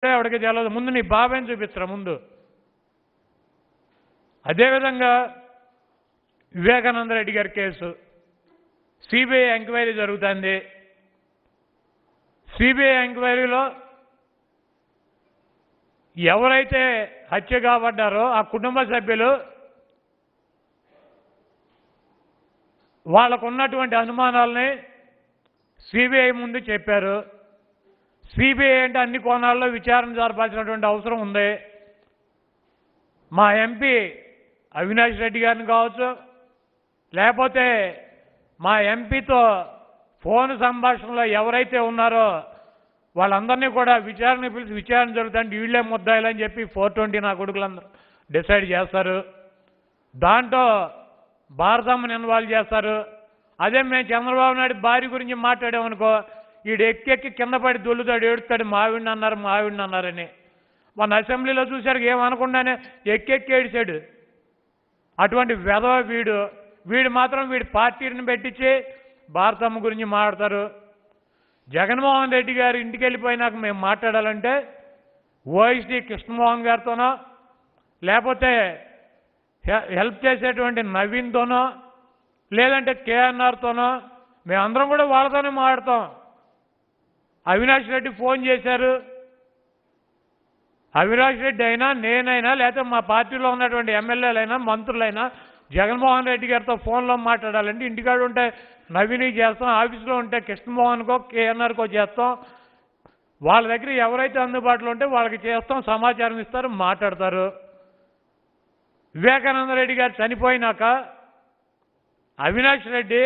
ఆవిడకి తెలియదు. ముందు నీ బాబాయిని చూపించరా ముందు. అదేవిధంగా వివేకానంద రెడ్డి గారి కేసు సిబిఐ ఎంక్వైరీ జరుగుతుంది. సిబిఐ ఎంక్వైరీలో ఎవరైతే హత్య కాబడ్డారో ఆ కుటుంబ సభ్యులు వాళ్ళకు ఉన్నటువంటి అనుమానాలని సిబిఐ ముందు చెప్పారు. సిబిఐ అంటే అన్ని కోణాల్లో విచారణ జరపాల్సినటువంటి అవసరం ఉంది. మా ఎంపీ అవినాష్ రెడ్డి గారిని కావచ్చు, లేకపోతే మా ఎంపీతో ఫోన్ సంభాషణలో ఎవరైతే ఉన్నారో వాళ్ళందరినీ కూడా విచారణ పిలిచి విచారణ జరుగుతుంటే వీళ్ళే ముద్దాయిలని చెప్పి 420 నా కొడుకులందరూ డిసైడ్ చేస్తారు. దాంట్లో భారతమ్మని ఇన్వాల్వ్ చేస్తారు. అదే మేము చంద్రబాబు నాయుడు భార్య గురించి మాట్లాడామనుకో, వీడు ఎక్కి కింద పడి దొల్లుతాడు, ఏడుతాడు, మావిడిని అన్నారని. మన అసెంబ్లీలో చూశారు, ఏమనకుండానే ఎక్కి ఏడిచాడు. అటువంటి వెధవ వీడు మాత్రం వీడి పార్టీని పెట్టించి భారతమ్మ గురించి మాట్లాడతారు. జగన్మోహన్ రెడ్డి గారు ఇంటికి వెళ్ళిపోయినాక మేము మాట్లాడాలంటే ఓఎస్డీ కృష్ణమోహన్ గారితోనో లేకపోతే హెల్ప్ చేసేటువంటి నవీన్తోనో లేదంటే కేఎన్ఆర్తోనో మేమందరం కూడా వాళ్ళతోనే మాట్లాడతాం. అవినాష్ రెడ్డి ఫోన్ చేశారు. అవినాష్ రెడ్డి అయినా నేనైనా లేకపోతే మా పార్టీలో ఉన్నటువంటి ఎమ్మెల్యేలైనా మంత్రులైనా జగన్మోహన్ రెడ్డి గారితో ఫోన్లో మాట్లాడాలంటే ఇంటికాడ ఉంటే నవీన్కి చేస్తాం, ఆఫీసులో ఉంటే కృష్ణమోహన్కో కేఎన్ఆర్కో చేస్తాం. వాళ్ళ దగ్గర ఎవరైతే అందుబాటులో ఉంటే వాళ్ళకి చేస్తాం, సమాచారం ఇస్తారు, మాట్లాడతారు. వివేకానంద రెడ్డి గారు చనిపోయినాక అవినాష్ రెడ్డి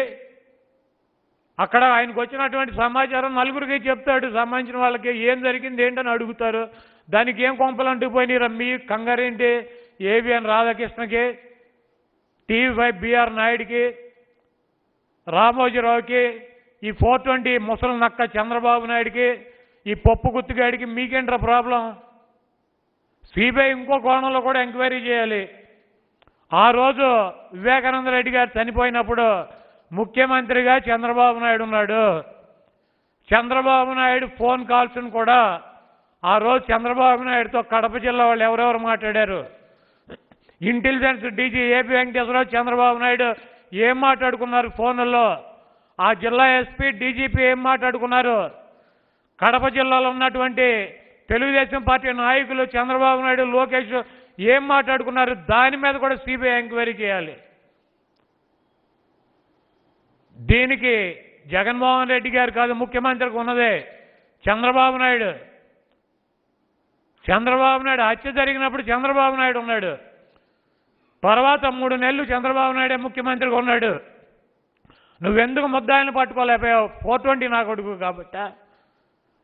అక్కడ ఆయనకు వచ్చినటువంటి సమాచారం నలుగురికి చెప్తాడు. సంబంధించిన వాళ్ళకి ఏం జరిగింది ఏంటని అడుగుతారు. దానికి ఏం కొంపలు అంటుకుపోయినాయి రమ్మి కంగారేంటి ఏబిఎన్ రాధాకృష్ణకి, టీవీ5 బిఆర్ నాయుడికి, రామోజీరావుకి, ఈ 420 ముసలి నక్క చంద్రబాబు నాయుడికి, ఈ పప్పు గుత్తిగాడికి మీకేంట్రా ప్రాబ్లం? సిబిఐ ఇంకో కోణంలో కూడా ఎంక్వైరీ చేయాలి. ఆ రోజు వివేకానంద రెడ్డి గారు చనిపోయినప్పుడు ముఖ్యమంత్రిగా చంద్రబాబు నాయుడు ఉన్నాడు. చంద్రబాబు నాయుడు ఫోన్ కాల్స్ను కూడా ఆ రోజు చంద్రబాబు నాయుడుతో కడప జిల్లా వాళ్ళు ఎవరెవరు మాట్లాడారు, ఇంటెలిజెన్స్ డీజీ ఏపీ వెంకటేశ్వరరావు చంద్రబాబు నాయుడు ఏం మాట్లాడుకున్నారు ఫోన్లలో, ఆ జిల్లా ఎస్పీ డీజీపీ ఏం మాట్లాడుకున్నారు, కడప జిల్లాలో ఉన్నటువంటి తెలుగుదేశం పార్టీ నాయకులు చంద్రబాబు నాయుడు లోకేష్ ఏం మాట్లాడుకున్నారు, దాని మీద కూడా సిబిఐ ఎంక్వైరీ చేయాలి. దీనికి జగన్మోహన్ రెడ్డి గారు కాదు ముఖ్యమంత్రికి ఉన్నదే చంద్రబాబు నాయుడు. హత్య జరిగినప్పుడు చంద్రబాబు నాయుడు ఉన్నాడు. తర్వాత 3 నెలలు చంద్రబాబు నాయుడే ముఖ్యమంత్రిగా ఉన్నాడు. నువ్వెందుకు ముద్దాయిని పట్టుకోలేకపోయావు? 420 నా కొడుకు కాబట్టా,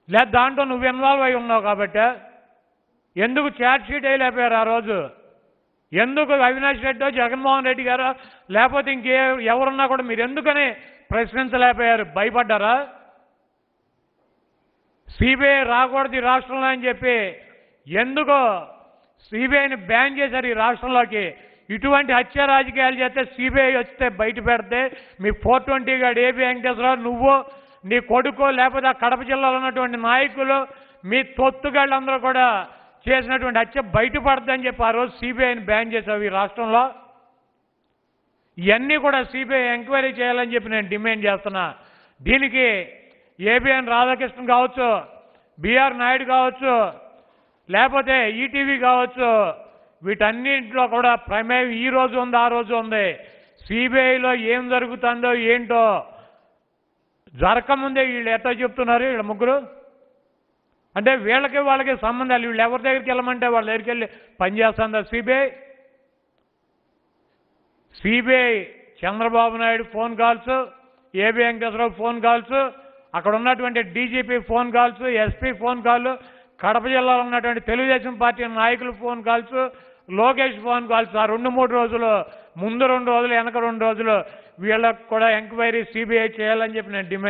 లేదా దాంట్లో నువ్వు ఇన్వాల్వ్ అయి ఉన్నావు కాబట్టా? ఎందుకు ఛార్జ్ షీట్ వేయలేకపోయారు ఆ రోజు? ఎందుకు అవినాష్ రెడ్డో జగన్మోహన్ రెడ్డి గారో లేకపోతే ఎవరున్నా కూడా మీరు ఎందుకని ప్రశ్నించలేకపోయారు? భయపడ్డారా? సిబిఐ రాకూడదు ఈ రాష్ట్రంలో అని చెప్పి ఎందుకో సిబిఐని బ్యాన్ చేశారు ఈ రాష్ట్రంలోకి. ఇటువంటి హత్య రాజకీయాలు చేస్తే సిబిఐ వస్తే బయట పెడితే మీ 420 గాడు ఏబీ వెంకటేశ్వరరావు, నువ్వు, నీ కొడుకు, లేకపోతే ఆ కడప జిల్లాలో ఉన్నటువంటి నాయకులు, మీ తొత్తుగాళ్ళందరూ కూడా చేసినటువంటి హత్య బయటపడదని చెప్పి ఆ రోజు సిబిఐని బ్యాన్ చేశావు ఈ రాష్ట్రంలో. ఇవన్నీ కూడా సిబిఐ ఎంక్వైరీ చేయాలని చెప్పి నేను డిమాండ్ చేస్తున్నా. దీనికి ఏబిఎన్ రాధాకృష్ణ కావచ్చు, బిఆర్ నాయుడు కావచ్చు, లేకపోతే ఈటీవీ కావచ్చు, వీటన్నింటిలో కూడా ప్రమేయం ఈ రోజు ఉంది, ఆ రోజు ఉంది. సిబిఐలో ఏం జరుగుతుందో ఏంటో జరగకముందే వీళ్ళు ఎట్లా చెప్తున్నారు వీళ్ళ ముగ్గురు? అంటే వాళ్ళకి సంబంధాలు, వీళ్ళు ఎవరి దగ్గరికి వెళ్ళమంటే వాళ్ళ దగ్గరికి వెళ్ళి పనిచేస్తుందా CBI? Chandrababu Naidu phone calls, AB Venkateswara Rao phone calls, అక్కడ ఉన్నటువంటి DGP phone calls, SP phone call, Kadapa జిల్లాలో ఉన్నటువంటి తెలుగుదేశం పార్టీ నాయకులు phone calls, Lokesh phone calls, ఆ 2-3 రోజులు, ముందు 2 రోజులు, వెనక 2 రోజులు వీళ్ళకు కూడా ఎంక్వైరీ సిబిఐ చేయాలని చెప్పి నేను డిమాండ్